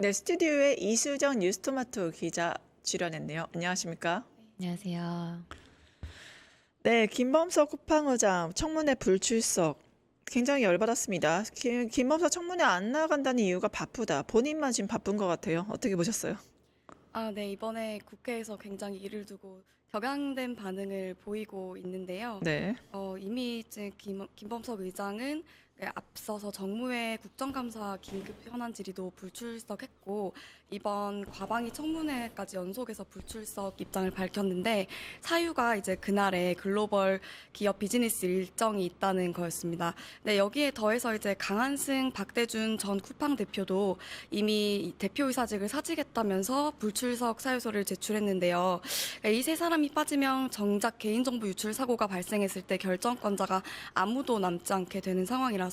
네, 스튜디오에 이수정 뉴스토마토 기자 출연했네요. 안녕하십니까? 안녕하세요. 네, 김범석 쿠팡의장 청문회 불출석 굉장히 열받았습니다. 김범석 청문회 안 나간다는 이유가 바쁘다. 본인만 지금 바쁜 것 같아요. 어떻게 보셨어요? 네, 이번에 국회에서 굉장히 이를 두고 격양된 반응을 보이고 있는데요. 네, 이미 이제 김범석 의장은 앞서서 정무회 국정감사 긴급 현안 질의도 불출석했고 이번 과방위 청문회까지 연속해서 불출석 입장을 밝혔는데 사유가 이제 그날에 글로벌 기업 비즈니스 일정이 있다는 거였습니다. 네, 여기에 더해서 이제 강한승, 박대준 전 쿠팡 대표도 이미 대표이사직을 사직했다면서 불출석 사유서를 제출했는데요. 이 세 사람이 빠지면 정작 개인정보 유출 사고가 발생했을 때 결정권자가 아무도 남지 않게 되는 상황이라서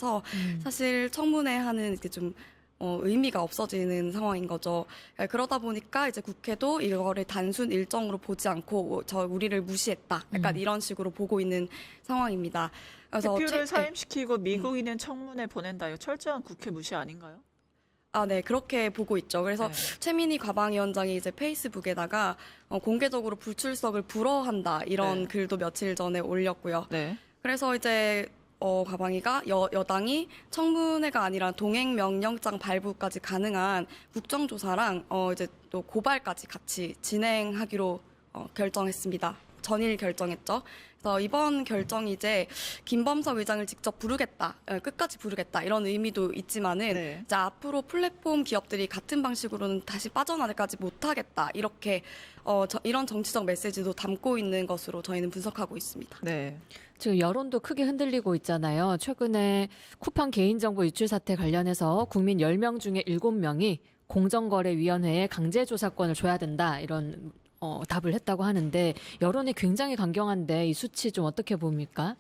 사실 청문회 하는 이렇게 좀 의미가 없어지는 상황인 거죠. 그러다 보니까 이제 국회도 이거를 단순 일정으로 보지 않고 우리를 무시했다. 약간 이런 식으로 보고 있는 상황입니다. 그래서 대표를 사임시키고 미국인은 청문회 보낸다. 이거 철저한 국회 무시 아닌가요? 네, 그렇게 보고 있죠. 그래서 네. 최민희 과방위원장이 이제 페이스북에다가 공개적으로 불출석을 불허한다 이런 네. 글도 며칠 전에 올렸고요. 네. 그래서 이제 과방위가 여당이 청문회가 아니라 동행명령장 발부까지 가능한 국정조사랑 이제 또 고발까지 같이 진행하기로 결정했습니다. 전일 결정했죠. 그래서 이번 결정이 이제 김범석 의장을 직접 부르겠다, 끝까지 부르겠다 이런 의미도 있지만은 네. 이제 앞으로 플랫폼 기업들이 같은 방식으로는 다시 빠져나가지 못하겠다 이렇게 이런 정치적 메시지도 담고 있는 것으로 저희는 분석하고 있습니다. 네. 지금 여론도 크게 흔들리고 있잖아요. 최근에 쿠팡 개인정보 유출 사태 관련해서 국민 10명 중에 7명이 공정거래위원회에 강제조사권을 줘야 된다 이런 답을 했다고 하는데 여론이 굉장히 강경한데 이 수치 좀 어떻게 봅니까?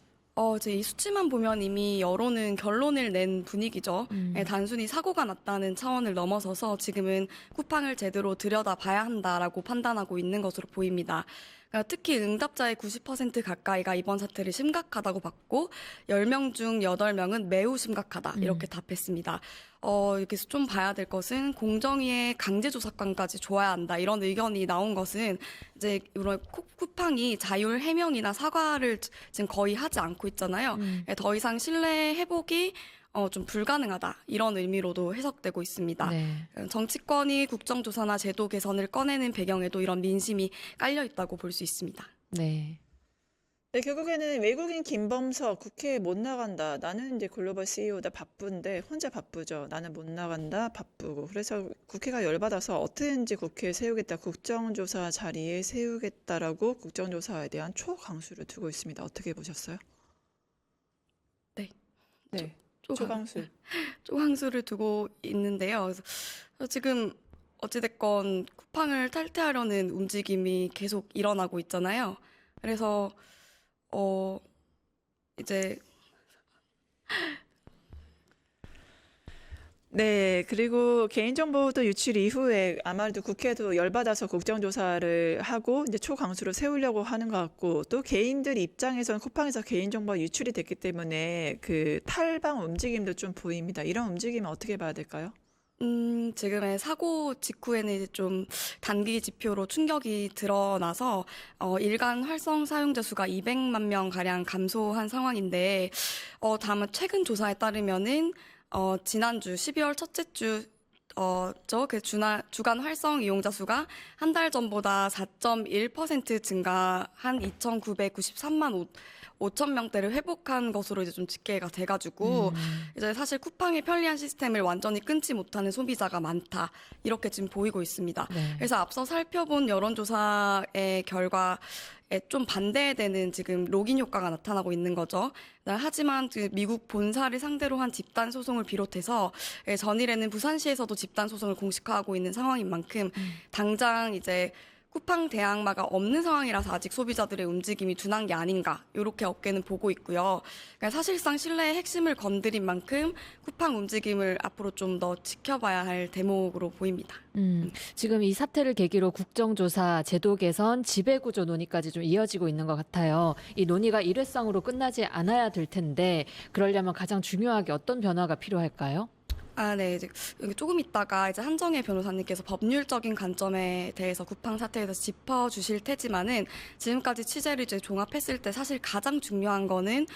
이제 이 수치만 보면 이미 여론은 결론을 낸 분위기죠. 단순히 사고가 났다는 차원을 넘어서서 지금은 쿠팡을 제대로 들여다봐야 한다라고 판단하고 있는 것으로 보입니다. 그러니까 특히 응답자의 90% 가까이가 이번 사태를 심각하다고 봤고 10명 중 8명은 매우 심각하다 이렇게 답했습니다. 여기서 좀 봐야 될 것은 공정위의 강제조사권까지 줘야 한다 이런 의견이 나온 것은 이제 이런 쿠팡이 자율 해명이나 사과를 지금 거의 하지 않고 있잖아요. 더 이상 신뢰 회복이 좀 불가능하다 이런 의미로도 해석되고 있습니다. 네. 정치권이 국정조사나 제도 개선을 꺼내는 배경에도 이런 민심이 깔려 있다고 볼 수 있습니다. 네. 네, 결국에는 외국인 김범석 국회에 못 나간다. 나는 이제 글로벌 CEO다 바쁜데 혼자 바쁘죠. 나는 못 나간다 바쁘고. 그래서 국회가 열받아서 어떻게든지 국회에 세우겠다. 국정조사 자리에 세우겠다라고 국정조사에 대한 초강수를 두고 있습니다. 어떻게 보셨어요? 네. 네. 조- 초강수. 쪼항수를 두고 있는데요. 그래서 지금 어찌됐건 쿠팡을 탈퇴하려는 움직임이 계속 일어나고 있잖아요. 그래서 이제 네, 그리고 개인정보도 유출 이후에 아마도 국회도 열받아서 국정조사를 하고 이제 초강수를 세우려고 하는 것 같고 또 개인들 입장에서는 쿠팡에서 개인정보가 유출이 됐기 때문에 그 탈방 움직임도 좀 보입니다. 이런 움직임은 어떻게 봐야 될까요? 지금의 사고 직후에는 이제 좀 단기 지표로 충격이 드러나서 일간 활성 사용자 수가 200만 명 가량 감소한 상황인데 다만 최근 조사에 따르면은 지난주 12월 첫째 주 주간 활성 이용자 수가 한 달 전보다 4.1% 증가한 2,993만 5천 명대를 회복한 것으로 이제 좀 집계가 돼가지고 이제 사실 쿠팡의 편리한 시스템을 완전히 끊지 못하는 소비자가 많다 이렇게 지금 보이고 있습니다. 네. 그래서 앞서 살펴본 여론조사의 결과에 좀 반대되는 지금 로깅 효과가 나타나고 있는 거죠. 하지만 그 미국 본사를 상대로 한 집단 소송을 비롯해서 전일에는 부산시에서도 집단 소송을 공식화하고 있는 상황인 만큼 당장 이제 쿠팡 대항마가 없는 상황이라서 아직 소비자들의 움직임이 둔한 게 아닌가 이렇게 업계는 보고 있고요. 그러니까 사실상 신뢰의 핵심을 건드린 만큼 쿠팡 움직임을 앞으로 좀 더 지켜봐야 할 대목으로 보입니다. 지금 이 사태를 계기로 국정조사, 제도 개선, 지배구조 논의까지 좀 이어지고 있는 것 같아요. 이 논의가 일회성으로 끝나지 않아야 될 텐데 그러려면 가장 중요하게 어떤 변화가 필요할까요? 네. 이제 여기 조금 있다가 이제 한정혜 변호사님께서 법률적인 관점에 대해서 쿠팡 사태에 대해서 짚어주실 테지만은 지금까지 취재를 이제 종합했을 때 사실 가장 중요한 거는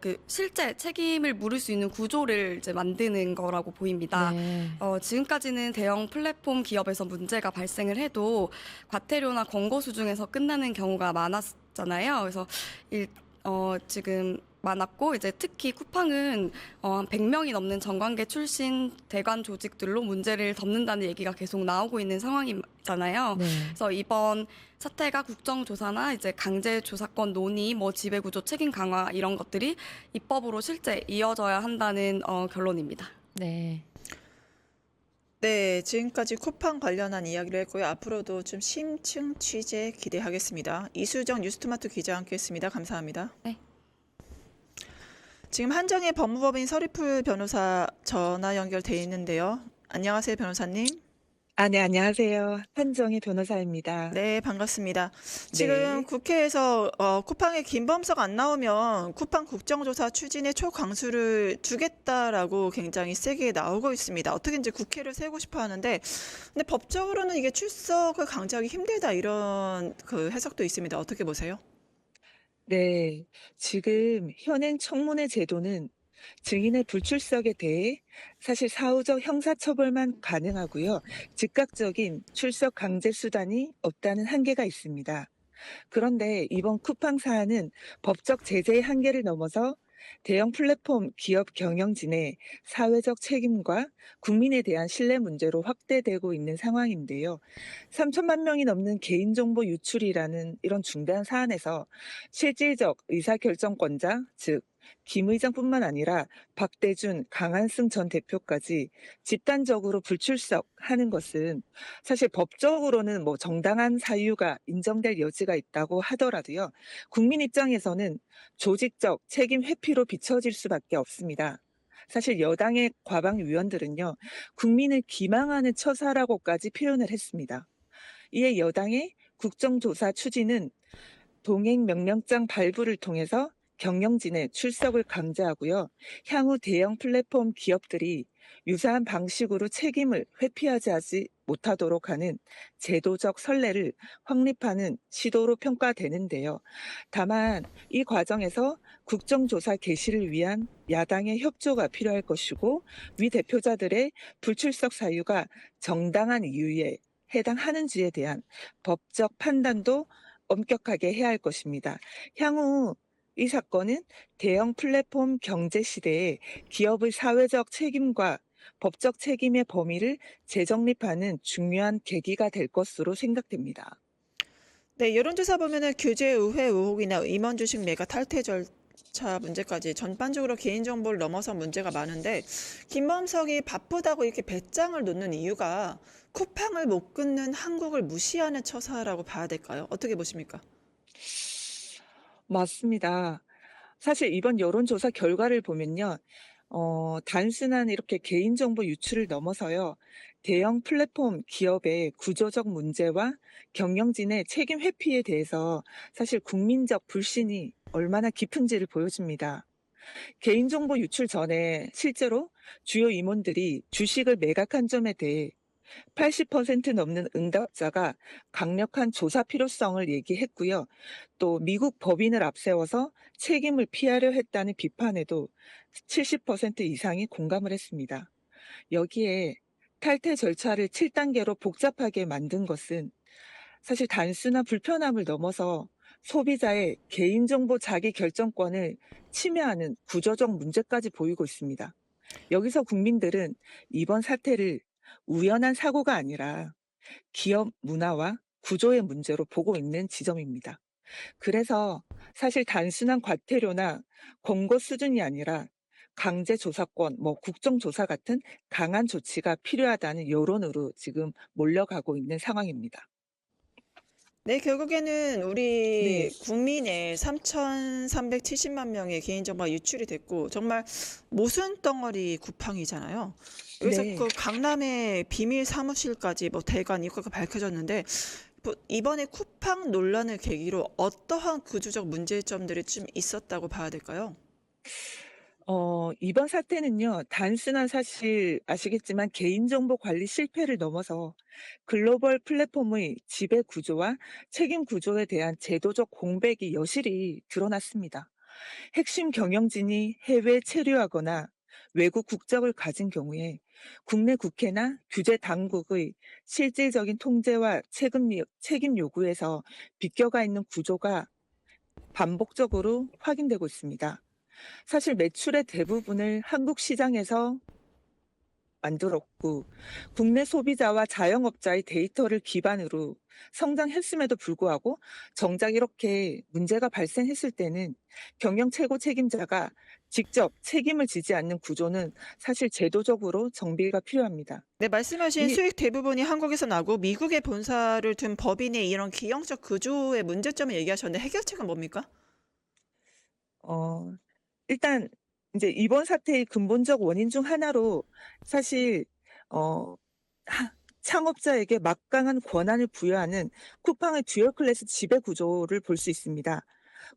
그 실제 책임을 물을 수 있는 구조를 이제 만드는 거라고 보입니다. 네. 지금까지는 대형 플랫폼 기업에서 문제가 발생을 해도 과태료나 권고 수준에서 끝나는 경우가 많았잖아요. 그래서 지금 많았고 이제 특히 쿠팡은 한 100명이 넘는 정관계 출신 대관 조직들로 문제를 덮는다는 얘기가 계속 나오고 있는 상황이잖아요. 네. 그래서 이번 사태가 국정조사나 이제 강제조사권 논의, 뭐 지배구조 책임 강화 이런 것들이 입법으로 실제 이어져야 한다는 결론입니다. 네. 네, 지금까지 쿠팡 관련한 이야기를 했고요. 앞으로도 좀 심층 취재 기대하겠습니다. 이수정 뉴스토마토 기자와 함께했습니다. 감사합니다. 네. 지금 한정혜 법무법인 서리풀 변호사 전화 연결돼 있는데요. 안녕하세요, 변호사님. 네, 안녕하세요. 한정희 변호사입니다. 네, 반갑습니다. 지금 네. 국회에서 쿠팡의 김범석 안 나오면 쿠팡 국정조사 추진에 초강수를 두겠다라고 굉장히 세게 나오고 있습니다. 어떻게든지 국회를 세우고 싶어 하는데, 근데 법적으로는 이게 출석을 강제하기 힘들다 이런 그 해석도 있습니다. 어떻게 보세요? 네. 지금 현행 청문회 제도는 증인의 불출석에 대해 사실 사후적 형사처벌만 가능하고요. 즉각적인 출석 강제 수단이 없다는 한계가 있습니다. 그런데 이번 쿠팡 사안은 법적 제재의 한계를 넘어서 대형 플랫폼 기업 경영진의 사회적 책임과 국민에 대한 신뢰 문제로 확대되고 있는 상황인데요. 3천만 명이 넘는 개인정보 유출이라는 이런 중대한 사안에서 실질적 의사결정권자, 즉 김 의장뿐만 아니라 박대준, 강한승 전 대표까지 집단적으로 불출석하는 것은 사실 법적으로는 뭐 정당한 사유가 인정될 여지가 있다고 하더라도요. 국민 입장에서는 조직적 책임 회피로 비춰질 수밖에 없습니다. 사실 여당의 과방 위원들은요, 국민을 기망하는 처사라고까지 표현을 했습니다. 이에 여당의 국정조사 추진은 동행 명령장 발부를 통해서 경영진의 출석을 강제하고요. 향후 대형 플랫폼 기업들이 유사한 방식으로 책임을 회피하지 못하도록 하는 제도적 선례를 확립하는 시도로 평가되는데요. 다만 이 과정에서 국정조사 개시를 위한 야당의 협조가 필요할 것이고 위 대표자들의 불출석 사유가 정당한 이유에 해당하는지에 대한 법적 판단도 엄격하게 해야 할 것입니다. 향후 이 사건은 대형 플랫폼 경제 시대에 기업의 사회적 책임과 법적 책임의 범위를 재정립하는 중요한 계기가 될 것으로 생각됩니다. 네, 여론조사 보면은 규제 의회 의혹이나 임원 주식 매각 탈퇴 절차 문제까지 전반적으로 개인정보를 넘어선 문제가 많은데 김범석이 바쁘다고 이렇게 배짱을 놓는 이유가 쿠팡을 못 끊는 한국을 무시하는 처사라고 봐야 될까요? 어떻게 보십니까? 맞습니다. 사실 이번 여론조사 결과를 보면요. 단순한 이렇게 개인정보 유출을 넘어서요. 대형 플랫폼 기업의 구조적 문제와 경영진의 책임 회피에 대해서 사실 국민적 불신이 얼마나 깊은지를 보여줍니다. 개인정보 유출 전에 실제로 주요 임원들이 주식을 매각한 점에 대해 80% 넘는 응답자가 강력한 조사 필요성을 얘기했고요. 또 미국 법인을 앞세워서 책임을 피하려 했다는 비판에도 70% 이상이 공감을 했습니다. 여기에 탈퇴 절차를 7단계로 복잡하게 만든 것은 사실 단순한 불편함을 넘어서 소비자의 개인정보 자기 결정권을 침해하는 구조적 문제까지 보이고 있습니다. 여기서 국민들은 이번 사태를 우연한 사고가 아니라 기업 문화와 구조의 문제로 보고 있는 지점입니다. 그래서 사실 단순한 과태료나 권고 수준이 아니라 강제 조사권, 국정조사 같은 강한 조치가 필요하다는 여론으로 지금 몰려가고 있는 상황입니다. 네, 결국에는 우리 네, 국민의 3,370만 명의 개인정보가 유출이 됐고 정말 모순 덩어리 쿠팡이잖아요. 여기서 네. 그 강남의 비밀 사무실까지 뭐 대관 입구가 밝혀졌는데 이번에 쿠팡 논란을 계기로 어떠한 구조적 문제점들이 좀 있었다고 봐야 될까요? 이번 사태는요, 단순한 사실 아시겠지만 개인정보 관리 실패를 넘어서 글로벌 플랫폼의 지배 구조와 책임 구조에 대한 제도적 공백이 여실히 드러났습니다. 핵심 경영진이 해외에 체류하거나 외국 국적을 가진 경우에 국내 국회나 규제 당국의 실질적인 통제와 책임 요구에서 비껴가 있는 구조가 반복적으로 확인되고 있습니다. 사실 매출의 대부분을 한국 시장에서 만들었고, 국내 소비자와 자영업자의 데이터를 기반으로 성장했음에도 불구하고 정작 이렇게 문제가 발생했을 때는 경영 최고 책임자가 직접 책임을 지지 않는 구조는 사실 제도적으로 정비가 필요합니다. 네, 말씀하신 이, 수익 대부분이 한국에서 나고 미국에 본사를 둔 법인의 이런 기형적 구조의 문제점을 얘기하셨는데 해결책은 뭡니까? 어, 일단 이제 이번 사태의 근본적 원인 중 하나로 사실 어, 창업자에게 막강한 권한을 부여하는 쿠팡의 듀얼 클래스 지배 구조를 볼 수 있습니다.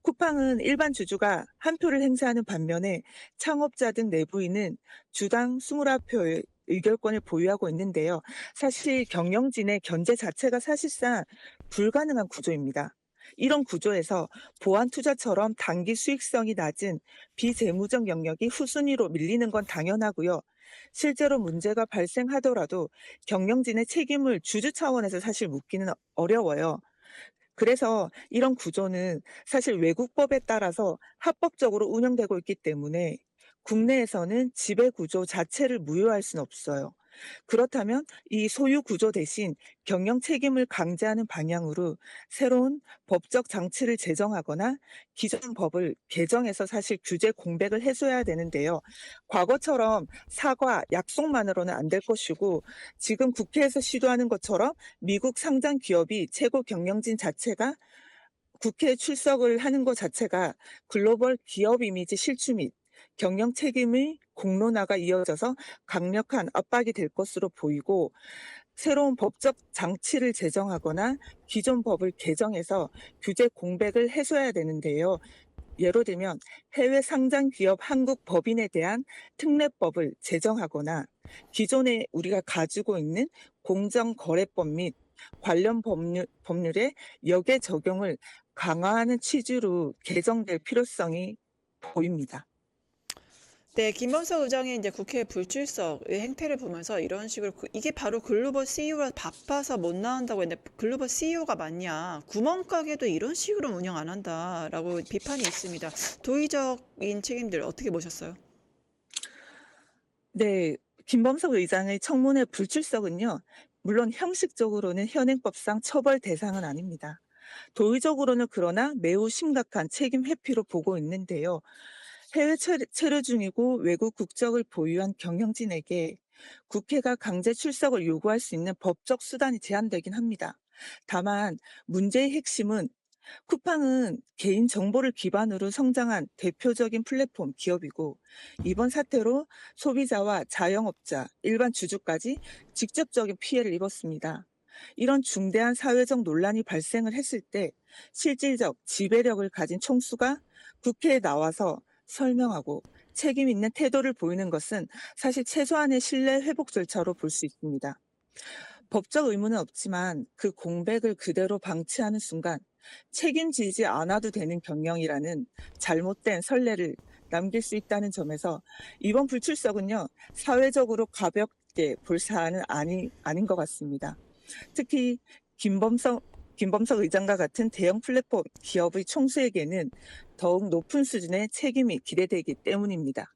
쿠팡은 일반 주주가 한 표를 행사하는 반면에 창업자 등 내부인은 주당 21표의 의결권을 보유하고 있는데요. 사실 경영진의 견제 자체가 사실상 불가능한 구조입니다. 이런 구조에서 보안 투자처럼 단기 수익성이 낮은 비재무적 영역이 후순위로 밀리는 건 당연하고요. 실제로 문제가 발생하더라도 경영진의 책임을 주주 차원에서 사실 묻기는 어려워요. 그래서 이런 구조는 사실 외국법에 따라서 합법적으로 운영되고 있기 때문에 국내에서는 지배 구조 자체를 무효할 수는 없어요. 그렇다면 이 소유 구조 대신 경영 책임을 강제하는 방향으로 새로운 법적 장치를 제정하거나 기존 법을 개정해서 사실 규제 공백을 해소해야 되는데요. 과거처럼 사과, 약속만으로는 안 될 것이고 지금 국회에서 시도하는 것처럼 미국 상장 기업이 최고 경영진 자체가 국회에 출석을 하는 것 자체가 글로벌 기업 이미지 실추 및 경영 책임의 공론화가 이어져서 강력한 압박이 될 것으로 보이고 새로운 법적 장치를 제정하거나 기존 법을 개정해서 규제 공백을 해소해야 되는데요. 예로 들면 해외 상장 기업 한국 법인에 대한 특례법을 제정하거나 기존에 우리가 가지고 있는 공정거래법 및 관련 법률의 역의 적용을 강화하는 취지로 개정될 필요성이 보입니다. 네, 김범석 의장의 이제 국회 불출석의 행태를 보면서 이런 식으로 이게 바로 글로벌 CEO라 바빠서 못 나온다고 했는데 글로벌 CEO가 맞냐? 구멍가게도 이런 식으로 운영 안 한다라고 비판이 있습니다. 도의적인 책임들 어떻게 보셨어요? 네, 김범석 의장의 청문회 불출석은요, 물론 형식적으로는 현행법상 처벌 대상은 아닙니다. 도의적으로는 그러나 매우 심각한 책임 회피로 보고 있는데요. 해외 체류 중이고 외국 국적을 보유한 경영진에게 국회가 강제 출석을 요구할 수 있는 법적 수단이 제한되긴 합니다. 다만 문제의 핵심은 쿠팡은 개인 정보를 기반으로 성장한 대표적인 플랫폼 기업이고 이번 사태로 소비자와 자영업자, 일반 주주까지 직접적인 피해를 입었습니다. 이런 중대한 사회적 논란이 발생을 했을 때 실질적 지배력을 가진 총수가 국회에 나와서 설명하고 책임 있는 태도를 보이는 것은 사실 최소한의 신뢰 회복 절차로 볼 수 있습니다. 법적 의무는 없지만 그 공백을 그대로 방치하는 순간 책임지지 않아도 되는 경영이라는 잘못된 선례를 남길 수 있다는 점에서 이번 불출석은요, 사회적으로 가볍게 볼 사안은 아닌 것 같습니다. 특히 김범석 의장과 같은 대형 플랫폼 기업의 총수에게는 더욱 높은 수준의 책임이 기대되기 때문입니다.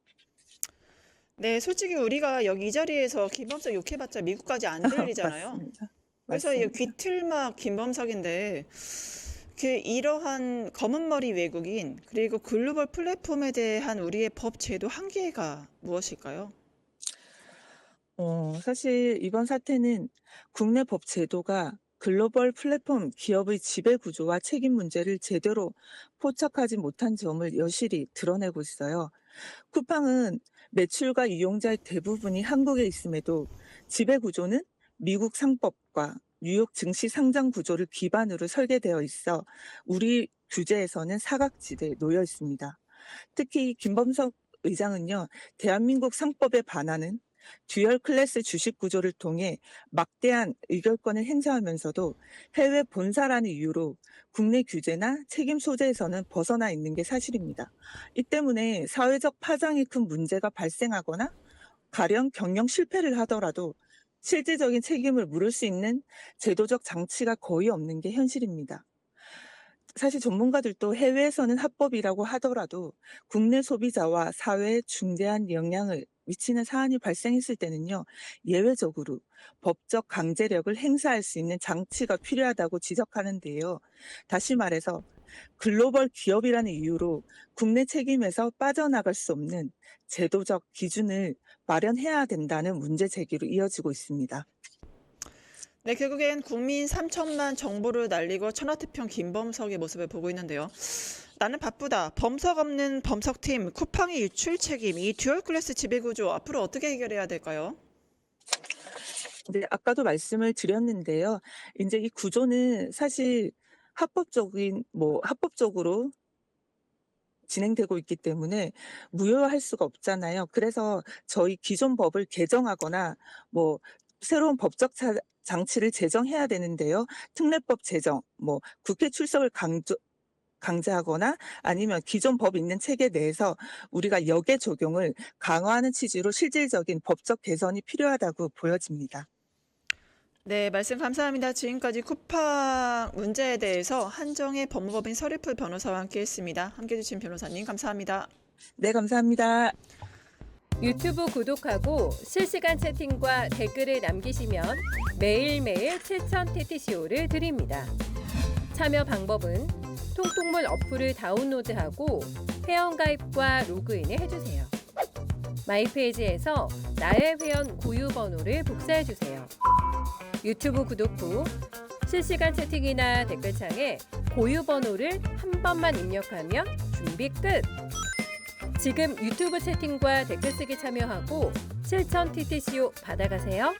네, 솔직히 우리가 여기 이 자리에서 김범석 욕해봤자 미국까지 안 들리잖아요. 맞습니다. 그래서 이 맞습니다. 귀틀막 김범석인데 이러한 검은 머리 외국인 그리고 글로벌 플랫폼에 대한 우리의 법 제도 한계가 무엇일까요? 사실 이번 사태는 국내 법 제도가 글로벌 플랫폼 기업의 지배 구조와 책임 문제를 제대로 포착하지 못한 점을 여실히 드러내고 있어요. 쿠팡은 매출과 이용자의 대부분이 한국에 있음에도 지배 구조는 미국 상법과 뉴욕 증시 상장 구조를 기반으로 설계되어 있어 우리 규제에서는 사각지대에 놓여 있습니다. 특히 김범석 의장은요, 대한민국 상법에 반하는 듀얼 클래스 주식 구조를 통해 막대한 의결권을 행사하면서도 해외 본사라는 이유로 국내 규제나 책임 소재에서는 벗어나 있는 게 사실입니다. 이 때문에 사회적 파장이 큰 문제가 발생하거나 가령 경영 실패를 하더라도 실질적인 책임을 물을 수 있는 제도적 장치가 거의 없는 게 현실입니다. 사실 전문가들도 해외에서는 합법이라고 하더라도 국내 소비자와 사회에 중대한 영향을 미치는 사안이 발생했을 때는요, 예외적으로 법적 강제력을 행사할 수 있는 장치가 필요하다고 지적하는데요. 다시 말해서 글로벌 기업이라는 이유로 국내 책임에서 빠져나갈 수 없는 제도적 기준을 마련해야 된다는 문제 제기로 이어지고 있습니다. 네, 결국엔 국민 3천만 정보를 날리고 천하태평 김범석의 모습을 보고 있는데요. 나는 바쁘다. 범석 없는 범석팀, 쿠팡의 유출 책임, 이 듀얼 클래스 지배구조 앞으로 어떻게 해결해야 될까요? 네, 아까도 말씀을 드렸는데요. 이제 이 구조는 사실 합법적으로 진행되고 있기 때문에 무효화할 수가 없잖아요. 그래서 저희 기존 법을 개정하거나 새로운 법적 장치를 제정해야 되는데요. 특례법 제정, 국회 출석을 강제하거나 아니면 기존 법 있는 체계 내에서 우리가 역의 적용을 강화하는 취지로 실질적인 법적 개선이 필요하다고 보여집니다. 네, 말씀 감사합니다. 지금까지 쿠팡 문제에 대해서 한정혜 법무법인 서리풀 변호사와 함께했습니다. 함께해 주신 변호사님 감사합니다. 네, 감사합니다. 유튜브 구독하고 실시간 채팅과 댓글을 남기시면 매일매일 7,000TTCO를 드립니다. 참여 방법은 통통물 어플을 다운로드하고 회원가입과 로그인을 해주세요. 마이페이지에서 나의 회원 고유 번호를 복사해주세요. 유튜브 구독 후 실시간 채팅이나 댓글창에 고유 번호를 한 번만 입력하면 준비 끝! 지금 유튜브 채팅과 댓글 쓰기 참여하고 7,000TTCO 받아가세요.